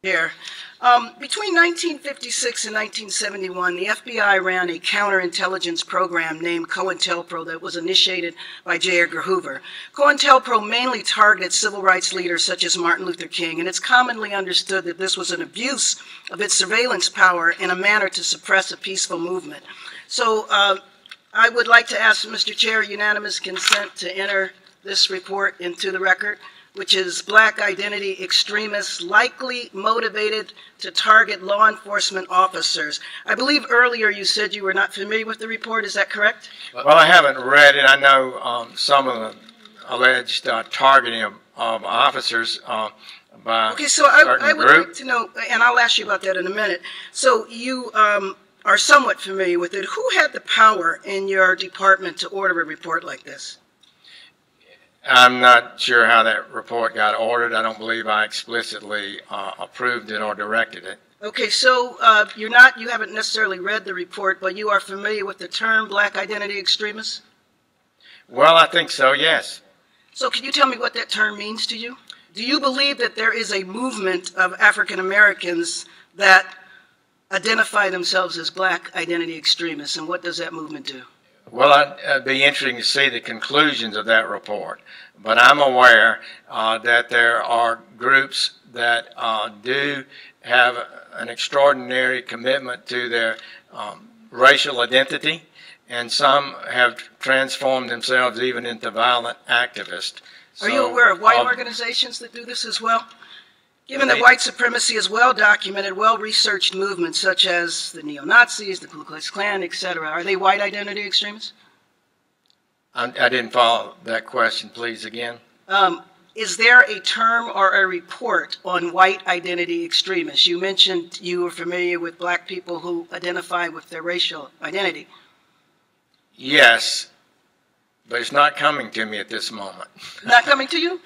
Here. Between 1956 and 1971, the FBI ran a counterintelligence program named COINTELPRO that was initiated by J. Edgar Hoover. COINTELPRO mainly targeted civil rights leaders such as Martin Luther King, and it's commonly understood that this was an abuse of its surveillance power in a manner to suppress a peaceful movement. So I would like to ask Mr. Chair unanimous consent to enter this report into the record, which is Black Identity Extremists Likely Motivated to Target Law Enforcement Officers. I believe earlier you said you were not familiar with the report. Is that correct? Well, I haven't read it. I know some of the alleged targeting of officers by okay, so I would group. like to know, and I'll ask you about that in a minute. So you are somewhat familiar with it. Who had the power in your department to order a report like this? I'm not sure how that report got ordered. I don't believe I explicitly approved it or directed it. Okay, so you haven't necessarily read the report, but you are familiar with the term Black Identity Extremists? Well, I think so, yes. So can you tell me what that term means to you? Do you believe that there is a movement of African Americans that identify themselves as Black Identity Extremists, and what does that movement do? Well, it'd be interesting to see the conclusions of that report. But I'm aware that there are groups that do have an extraordinary commitment to their racial identity, and some have transformed themselves even into violent activists. Are you aware of white organizations that do this as well? Given that white supremacy is well-documented, well-researched movements such as the neo-Nazis, the Ku Klux Klan, etc., are they white identity extremists? I didn't follow that question. Please, again. Is there a term or a report on white identity extremists? You mentioned you were familiar with black people who identify with their racial identity. Yes, but it's not coming to me at this moment. Not coming to you?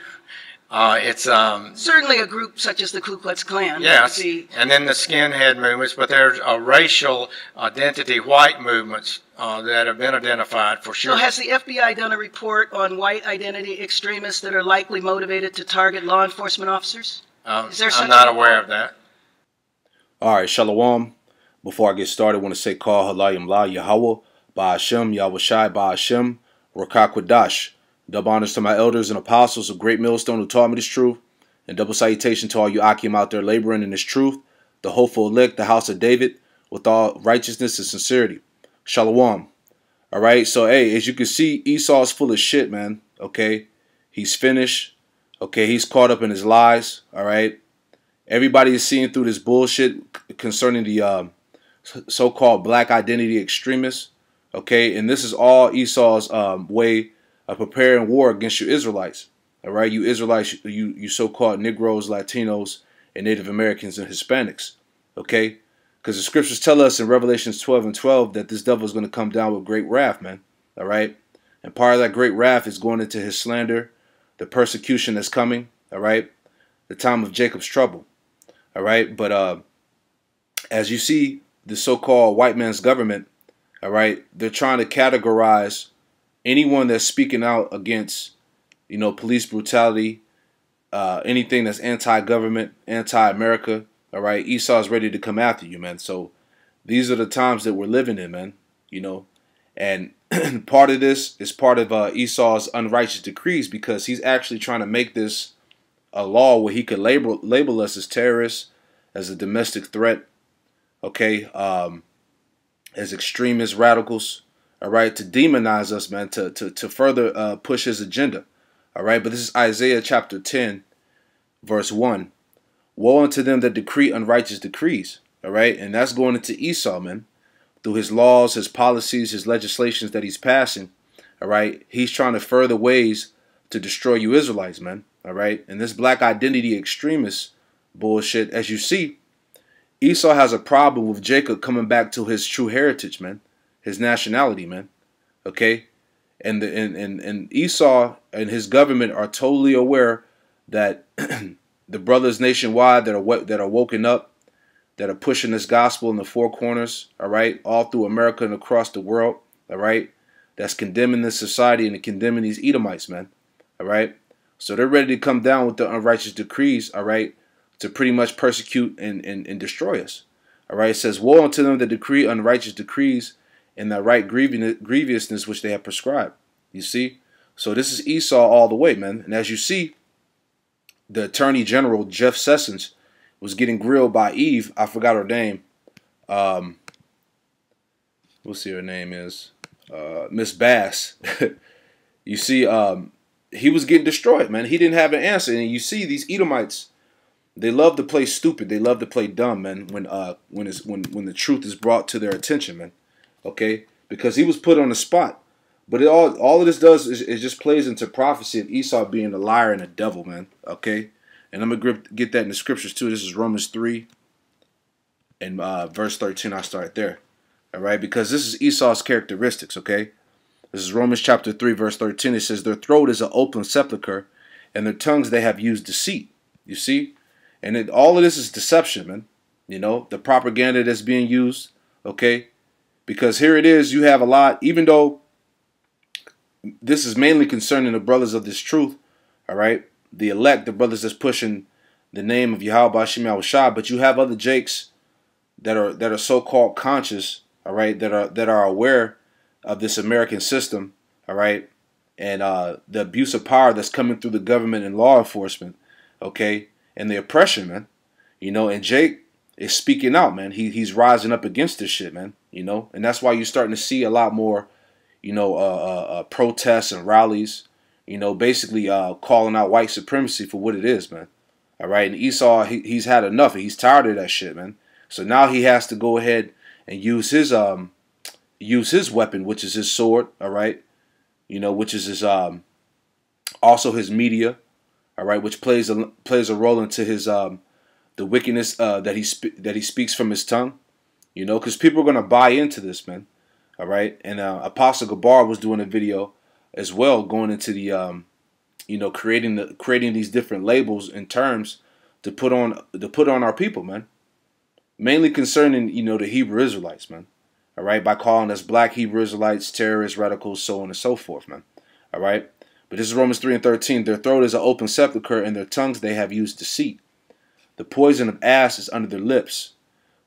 It's certainly a group such as the Ku Klux Klan. Yes, and then the skinhead movements, but there's racial identity white movements that have been identified for sure. So has the FBI done a report on white identity extremists that are likely motivated to target law enforcement officers? Is there I'm not aware of that. All right, Shalom. Before I get started, I want to say Call Halayim La Yahweh, Ba'ashem, Yahushai, Ba'ashem, Rakakwadash. Double honors to my elders and apostles of Great Millstone who taught me this truth, and double salutation to all you Akim out there laboring in this truth, the hopeful elect, the house of David, with all righteousness and sincerity. Shalom. All right, so hey, as you can see, Esau's full of shit, man. Okay, he's finished. Okay, he's caught up in his lies. All right, everybody is seeing through this bullshit concerning the so-called black identity extremists. Okay, and this is all Esau's way of preparing war against you Israelites. All right, you Israelites, you so-called Negroes, Latinos, and Native Americans and Hispanics. Okay, because the scriptures tell us in Revelations 12:12 that this devil is going to come down with great wrath, man. All right, and part of that great wrath is going into his slander, the persecution that's coming. All right, the time of Jacob's trouble. All right, but as you see, the so-called white man's government, all right, they're trying to categorize anyone that's speaking out against, you know, police brutality, anything that's anti-government, anti-America, all right, Esau's ready to come after you, man. So these are the times that we're living in, man, you know. And part of this is part of Esau's unrighteous decrees, because he's actually trying to make this a law where he could label us as terrorists, as a domestic threat, okay, as extremist radicals. All right, to demonize us, man, to further push his agenda. All right, but this is Isaiah chapter 10, verse 1. Woe unto them that decree unrighteous decrees. All right, and that's going into Esau, man, through his laws, his policies, his legislations that he's passing. All right, he's trying to further ways to destroy you Israelites, man. All right, and this black identity extremist bullshit, as you see, Esau has a problem with Jacob coming back to his true heritage, man. His nationality, man. Okay, and Esau and his government are totally aware that the brothers nationwide that are woken up, that are pushing this gospel in the four corners, all right, all through America and across the world, all right, that's condemning this society and condemning these Edomites, man, all right. So they're ready to come down with the unrighteous decrees, all right, to pretty much persecute and destroy us. All right, it says, woe unto them that decree unrighteous decrees and that right grievousness which they have prescribed. You see? So this is Esau all the way, man. And as you see, the Attorney General, Jeff Sessions, was getting grilled by Eve. I forgot her name. We'll see her name is. Miss Bass. You see, he was getting destroyed, man. He didn't have an answer. And you see these Edomites, they love to play stupid. They love to play dumb, man, when the truth is brought to their attention, man. Okay? Because he was put on the spot. But all of this does is just plays into prophecy of Esau being a liar and a devil, man. Okay? And I'm going to get that in the scriptures too. This is Romans 3 and verse 13. I'll start there. All right? Because this is Esau's characteristics, okay? This is Romans chapter 3, verse 13. It says, their throat is an open sepulchre, and their tongues they have used deceit. You see? And all of this is deception, man. You know, the propaganda that's being used, okay? Because here it is, you have a lot, even though this is mainly concerning the brothers of this truth, all right? The elect, the brothers that's pushing the name of Yahweh Hashem Yahushua, but you have other Jakes that are so-called conscious, all right, that are aware of this American system, all right, and the abuse of power that's coming through the government and law enforcement, okay, and the oppression, man, you know, and Jake is speaking out, man. He's rising up against this shit, man, you know, and that's why you're starting to see a lot more, you know, protests and rallies, you know, basically calling out white supremacy for what it is, man, all right, and Esau, he's had enough, he's tired of that shit, man, so now he has to go ahead and use his weapon, which is his sword, all right, you know, which is his also his media, all right, which plays a role into his the wickedness that he speaks from his tongue, you know, because people are gonna buy into this, man, all right, and Apostle Gabar was doing a video as well, going into the you know, creating these different labels and terms to put on our people, man, mainly concerning, you know, the Hebrew Israelites, man. All right, by calling us black Hebrew Israelites, terrorists, radicals, so on and so forth, man. All right, but this is Romans 3 and 13. Their throat is an open sepulchre, and their tongues they have used deceit. The poison of ass is under their lips,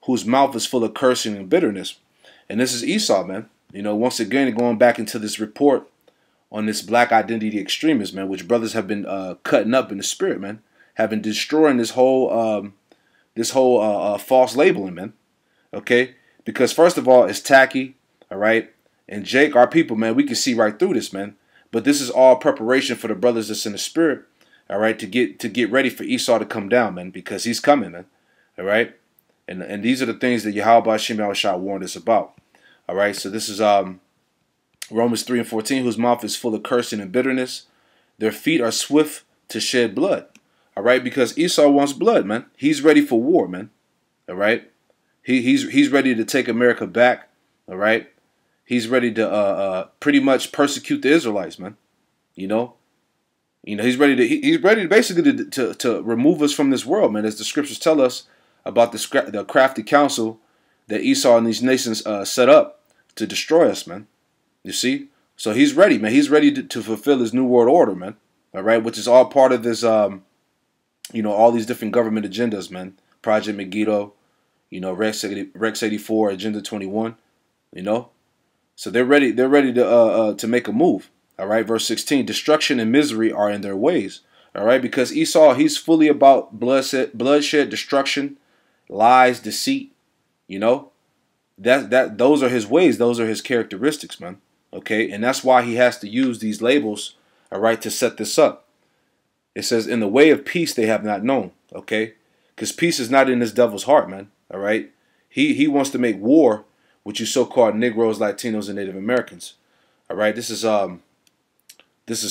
whose mouth is full of cursing and bitterness. And this is Esau, man. You know, once again, going back into this report on this black identity extremists, man, which brothers have been cutting up in the spirit, man, have been destroying this whole false labeling, man. Okay. Because first of all, it's tacky, all right? And Jake, our people, man, we can see right through this, man. But this is all preparation for the brothers that's in the spirit, all right, to get ready for Esau to come down, man, because he's coming, man, all right? And these are the things that Yahweh Hashem Yahushua warned us about, all right? So this is Romans 3 and 14, whose mouth is full of cursing and bitterness. Their feet are swift to shed blood, all right? Because Esau wants blood, man. He's ready for war, man, all right? He's ready to take America back, all right? He's ready to pretty much persecute the Israelites, man. You know, he's ready to basically to remove us from this world, man. As the scriptures tell us about the crafty counsel that Esau and these nations set up to destroy us, man. You see, so he's ready, man. He's ready to fulfill his new world order, man. All right, which is all part of this, you know, all these different government agendas, man. Project Megiddo. You know, Rex 84, Agenda 21, you know. So they're ready to make a move. All right, verse 16, destruction and misery are in their ways. All right, because Esau, he's fully about bloodshed, destruction, lies, deceit, you know. Those are his ways, those are his characteristics, man. Okay, and that's why he has to use these labels, all right, to set this up. It says, in the way of peace they have not known, okay? Because peace is not in this devil's heart, man. All right, he wants to make war with you so-called Negroes, Latinos, and Native Americans. All right, this is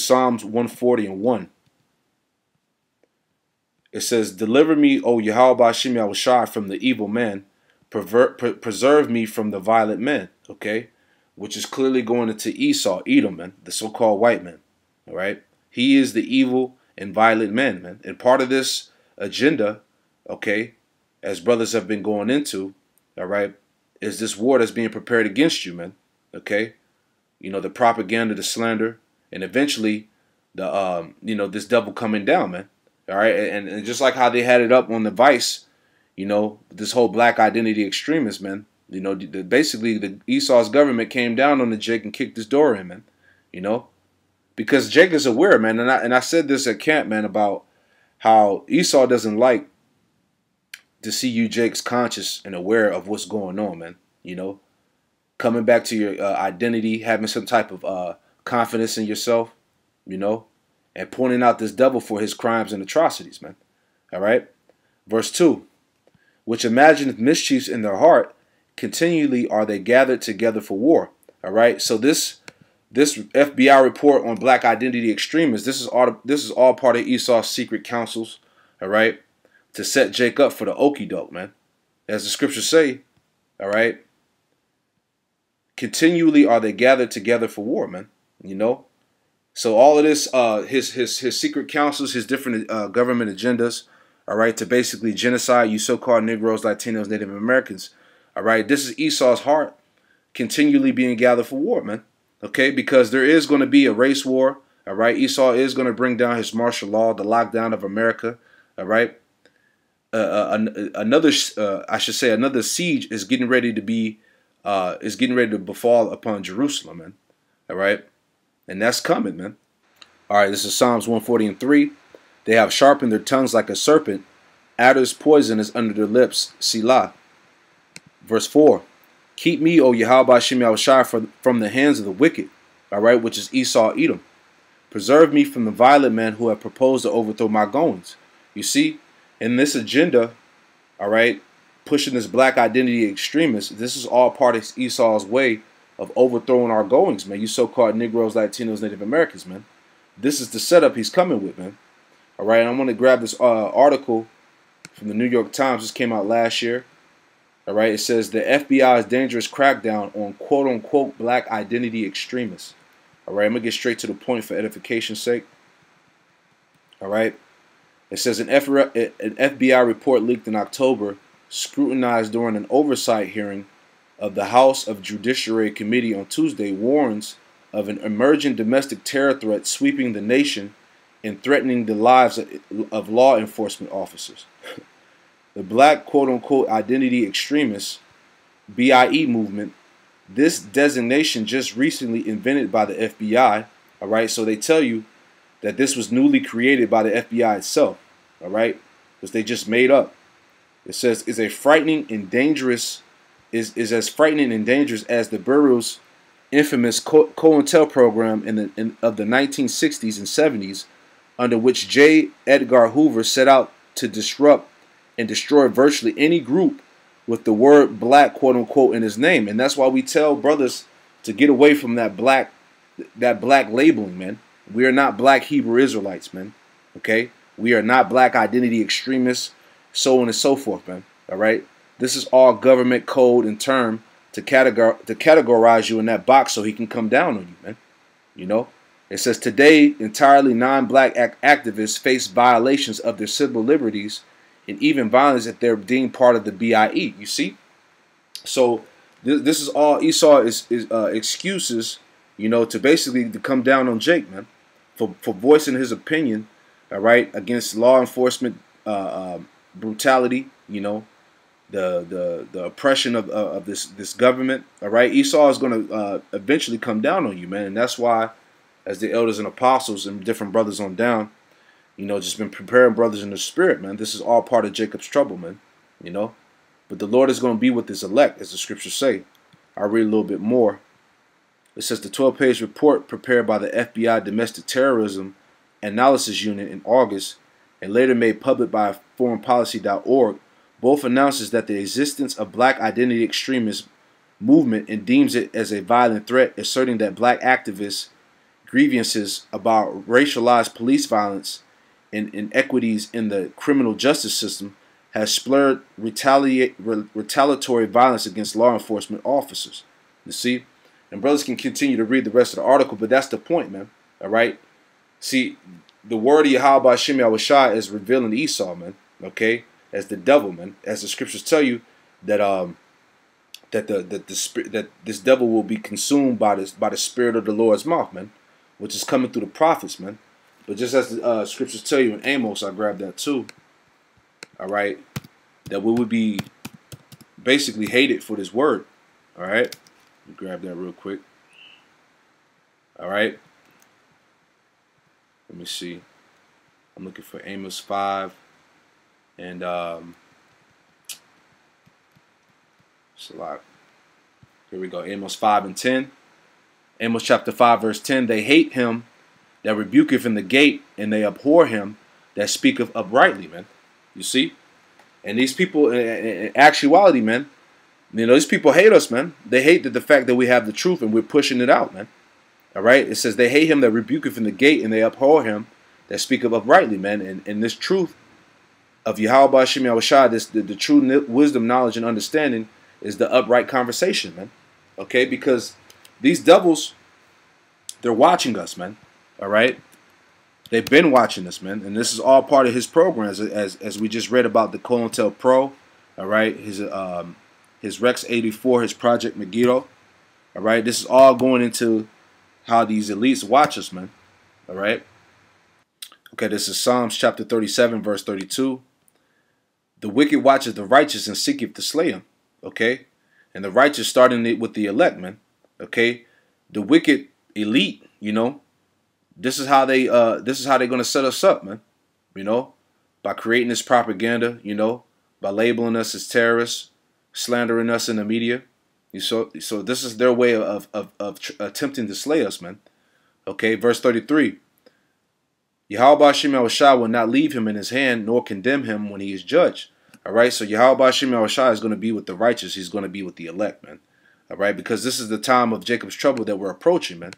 Psalms 140 and 1. It says, "Deliver me, O Yahweh Hashem Yahushua, from the evil man. Preserve me from the violent men." Okay, which is clearly going into Esau, Edom, man, the so-called white man. All right, he is the evil and violent man, man, and part of this agenda, okay, as brothers have been going into, all right, is this war that's being prepared against you, man. Okay, you know, the propaganda, the slander, and eventually the you know, this devil coming down, man. All right, and just like how they had it up on the Vice, you know, this whole black identity extremist, man. You know, basically the Esau's government came down on the Jake and kicked his door in, man. You know, because Jake is aware, man, and I said this at camp, man, about how Esau doesn't like to see you, Jake's, conscious and aware of what's going on, man. You know, coming back to your identity, having some type of confidence in yourself, you know, and pointing out this devil for his crimes and atrocities, man. All right, verse 2. Which imagineth mischiefs in their heart, continually are they gathered together for war. All right. So this FBI report on black identity extremists, this is all part of Esau's secret councils. All right, to set Jake up for the okie doke, man. As the scriptures say, all right. Continually are they gathered together for war, man. You know. So all of this, his secret councils, his different government agendas. All right, to basically genocide you so-called Negroes, Latinos, Native Americans. All right, this is Esau's heart continually being gathered for war, man. Okay, because there is going to be a race war. All right, Esau is going to bring down his martial law, the lockdown of America. All right, another siege is getting ready to befall upon Jerusalem, man. All right, and that's coming, man. All right, this is Psalms 140:3. They have sharpened their tongues like a serpent. Adder's poison is under their lips. Selah. Verse 4. Keep me, O Yahweh Shem Yahushai, from the hands of the wicked. All right, which is Esau, Edom. Preserve me from the violent men who have proposed to overthrow my goings. You see, in this agenda, all right, pushing this black identity extremists, this is all part of Esau's way of overthrowing our goings, man. You so-called Negroes, Latinos, Native Americans, man. This is the setup he's coming with, man. All right, I'm going to grab this article from the New York Times. This came out last year. All right, it says the FBI's dangerous crackdown on quote-unquote black identity extremists. All right, I'm going to get straight to the point for edification's sake. All right, it says an FBI report leaked in October, scrutinized during an oversight hearing of the House of Judiciary Committee on Tuesday, warns of an emerging domestic terror threat sweeping the nation and threatening the lives of law enforcement officers. The black quote-unquote identity extremists, BIE movement, this designation just recently invented by the FBI, all right? So they tell you that this was newly created by the FBI itself, all right? Because they just made up. It says is as frightening and dangerous as the Bureau's infamous COINTEL program of the 1960s and 70s, under which J. Edgar Hoover set out to disrupt and destroy virtually any group with the word black, quote unquote, in his name. And that's why we tell brothers to get away from that black labeling, man. We are not black Hebrew Israelites, man. Okay? We are not black identity extremists, so on and so forth, man. All right? This is all government code and term to categorize you in that box so he can come down on you, man. You know? It says today, entirely non-black activists face violations of their civil liberties and even violence if they're deemed part of the BIE. You see? So this is all Esau is excuses, you know, to basically to come down on Jake, man, for voicing his opinion, all right, against law enforcement brutality, you know, the oppression of this government, all right. Esau is going to eventually come down on you, man, and that's why, as the elders and apostles and different brothers on down, you know, just been preparing brothers in the spirit, man. This is all part of Jacob's trouble, man, you know. But the Lord is going to be with his elect, as the scriptures say. I'll read a little bit more. It says the 12-page report prepared by the FBI Domestic Terrorism Analysis Unit in August and later made public by foreignpolicy.org both announces that the existence of black identity extremist movement and deems it as a violent threat, asserting that black activists' grievances about racialized police violence and inequities in the criminal justice system has spurred retaliatory violence against law enforcement officers. You see? And brothers can continue to read the rest of the article, but that's the point, man. All right? See, the word of Yahweh Shem Yahushai is revealing Esau, man. Okay? As the devil, man. As the scriptures tell you that that this devil will be consumed by the spirit of the Lord's mouth, man, which is coming through the prophets, man. But just as the scriptures tell you in Amos, I grabbed that too. All right, that we would be basically hated for this word. All right, let me grab that real quick. All right, let me see. I'm looking for Amos 5 and it's a lot. Here we go. Amos 5 and 10. Amos chapter 5 verse 10. They hate him that rebuketh in the gate, and they abhor him that speaketh uprightly, man. You see? And these people, in actuality, man, you know, these people hate us, man. They hate the fact that we have the truth and we're pushing it out, man. All right? It says they hate him that rebuketh in the gate, and they abhor him that speaketh uprightly, man. And this truth of Yahweh Shem Yahushua, the true wisdom, knowledge, and understanding is the upright conversation, man. Okay? Because these devils, they're watching us, man. All right, they've been watching us, man, and this is all part of his programs, as we just read about the COINTELPRO. All right, his Rex 84, his Project Megiddo. All right, this is all going into how these elites watch us, man. All right. Okay, this is Psalms chapter 37, verse 32. The wicked watcheth the righteous and seeketh to slay him. Okay, and the righteous starting it with the elect, man. Okay, the wicked elite, you know. This is how they're gonna set us up, man. You know, by creating this propaganda, you know, by labeling us as terrorists, slandering us in the media. So this is their way of attempting to slay us, man. Okay, verse 33. Yahweh Shem Yahushua will not leave him in his hand, nor condemn him when he is judged. All right, so Yahweh Shem Yahushua is going to be with the righteous. He's going to be with the elect, man. All right, because this is the time of Jacob's trouble that we're approaching, man.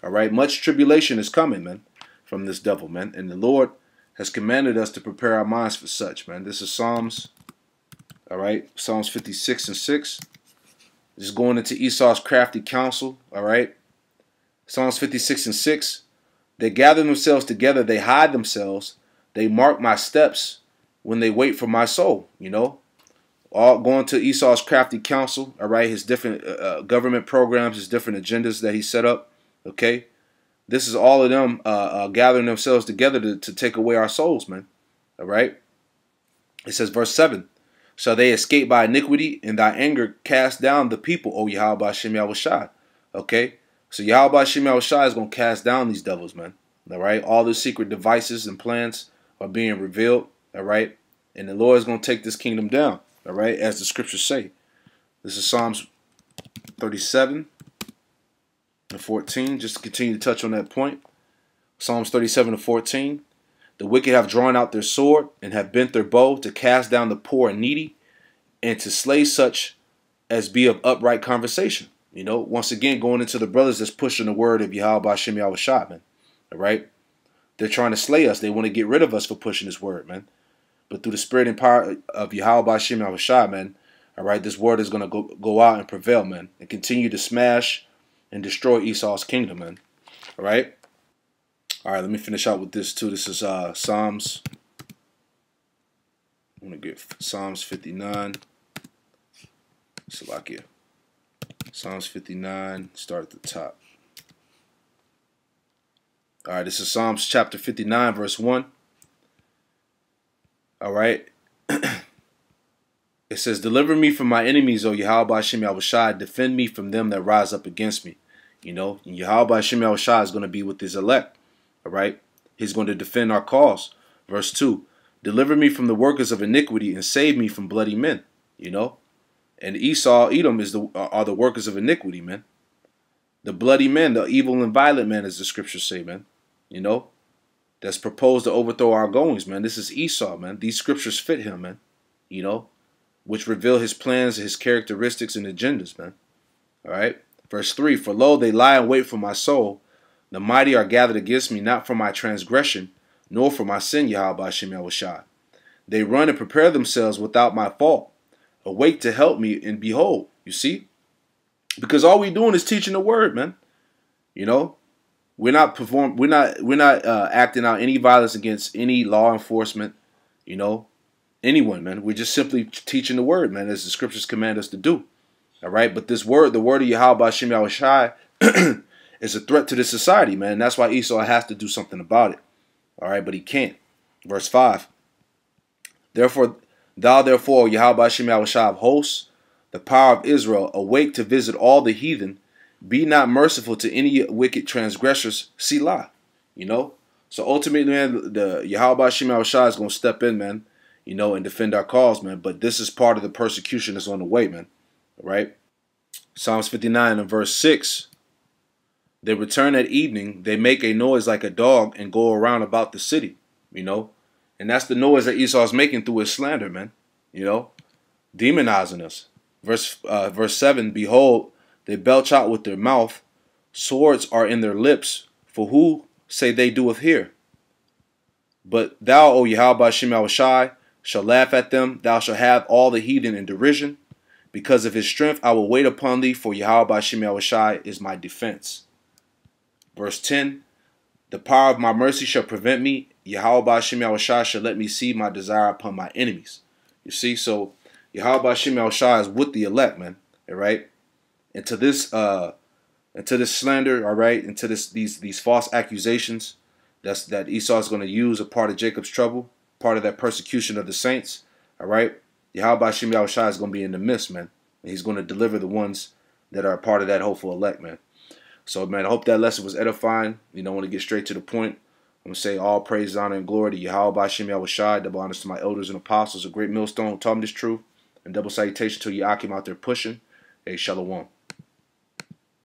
All right, much tribulation is coming, man, from this devil, man. And the Lord has commanded us to prepare our minds for such, man. This is Psalms, all right, Psalms 56 and 6. Just going into Esau's crafty counsel, all right. Psalms 56 and 6. They gather themselves together, they hide themselves, they mark my steps when they wait for my soul, you know. All going to Esau's crafty counsel, all right, his different government programs, his different agendas that he set up. Okay, this is all of them gathering themselves together to take away our souls, man. All right. It says, verse 7, shall they escape by iniquity, and thy anger cast down the people, O Yahweh Shem Yahushua. Okay, so Yahweh Shem Yahushua is going to cast down these devils, man. All right, all the secret devices and plans are being revealed. All right, and the Lord is going to take this kingdom down. All right, as the scriptures say. This is Psalms 37. And 14, just to continue to touch on that point. Psalms 37 and 14. The wicked have drawn out their sword and have bent their bow to cast down the poor and needy and to slay such as be of upright conversation. You know, once again, going into the brothers that's pushing the word of Yahweh Shem Yahushua, man. All right? They're trying to slay us. They want to get rid of us for pushing this word, man. But through the spirit and power of Yahweh Shem Yahushua, man, all right, this word is going to go out and prevail, man, and continue to smash and destroy Esau's kingdom, man. All right? All right, let me finish out with this, too. This is Psalms. I'm going to get Psalms 59. Salakia. Psalms 59, start at the top. All right, this is Psalms chapter 59, verse 1. All right. It says, deliver me from my enemies, O Yahweh Shem Yahushua. Defend me from them that rise up against me. You know, and Yahweh Shem Yahushua is going to be with his elect. All right. He's going to defend our cause. Verse 2. Deliver me from the workers of iniquity and save me from bloody men. You know. And Esau, Edom are the workers of iniquity, man. The bloody men, the evil and violent men, as the scriptures say, man. You know. That's proposed to overthrow our goings, man. This is Esau, man. These scriptures fit him, man. You know. Which reveal his plans, his characteristics, and agendas, man. All right. Verse 3, for lo, they lie in wait for my soul. The mighty are gathered against me, not for my transgression, nor for my sin, Yahweh Shem Yahushua. They run and prepare themselves without my fault. Awake to help me, and behold, you see? Because all we doing is teaching the word, man. You know? We're not acting out any violence against any law enforcement, you know, anyone, man. We're just simply teaching the word, man, as the scriptures command us to do. All right, but this word, the word of Yahweh Shem Yahushua, is a threat to this society, man. That's why Esau has to do something about it. All right, but he can't. Verse 5. Therefore, therefore, Yahweh Shem Yahushua of hosts, the power of Israel, awake to visit all the heathen. Be not merciful to any wicked transgressors. Selah. You know? So ultimately, man, the Yahweh Shem Yahushua is going to step in, man, you know, and defend our cause, man. But this is part of the persecution that's on the way, man. All right? Psalms 59 and verse 6. They return at evening. They make a noise like a dog and go around about the city, you know. And that's the noise that Esau is making through his slander, man, you know, demonizing us. Verse 7, behold, they belch out with their mouth. Swords are in their lips. For who say they doeth here? But thou, O Yahweh Shem Yahushai, shall laugh at them. Thou shalt have all the heathen in derision. Because of his strength I will wait upon thee, for Yahweh Shem Yahushai is my defense. Verse 10, the power of my mercy shall prevent me. Yahweh Shem Yahushai shall let me see my desire upon my enemies. You see, so Yahweh Shem Yahushai is with the elect, man. All right, and to this slander, all right, and to these false accusations that Esau is going to use a part of Jacob's trouble, part of that persecution of the saints. All right, Yahweh Shem Yahushai is going to be in the midst, man, and he's going to deliver the ones that are a part of that hopeful elect, man. So, man, I hope that lesson was edifying. You know, I want to get straight to the point. I'm going to say all praise, honor, and glory to Yahweh Shem Yahushai. Double honors to my elders and apostles, a great millstone who taught me this truth. And double salutation to Yakim out there pushing. Hey, Shalom.